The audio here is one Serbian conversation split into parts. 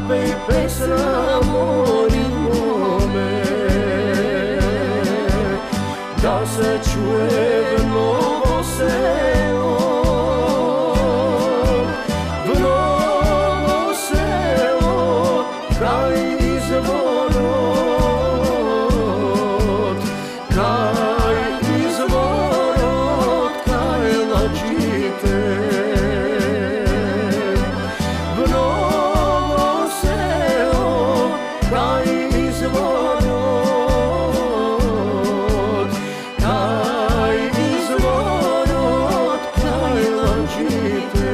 zape i pesna mori mome, da se čuje v Novo Selo, v Novo Selo, kraj izvorot, kraj izvorot, kraj lačite. V Novo Selo, kraj izvorot, kraj izvorot, kraj lačite.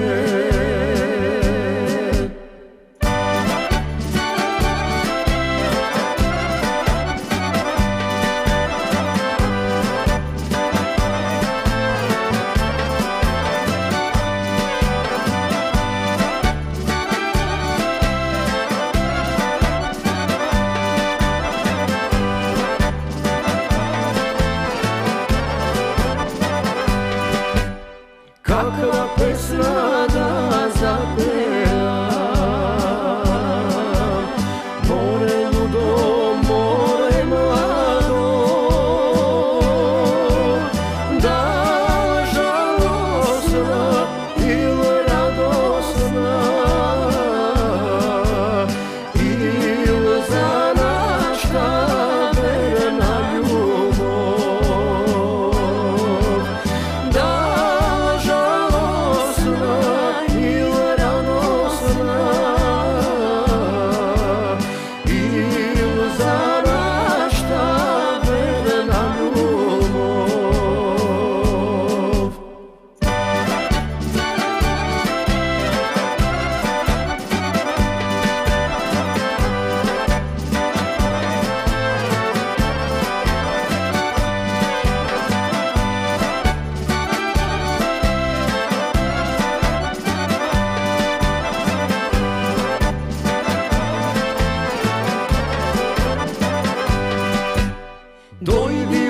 Kakva pesna da zapevam, more ludo, more mlado, da žalosna ili radosna, ili zanašta verna ljubov, da Dojdi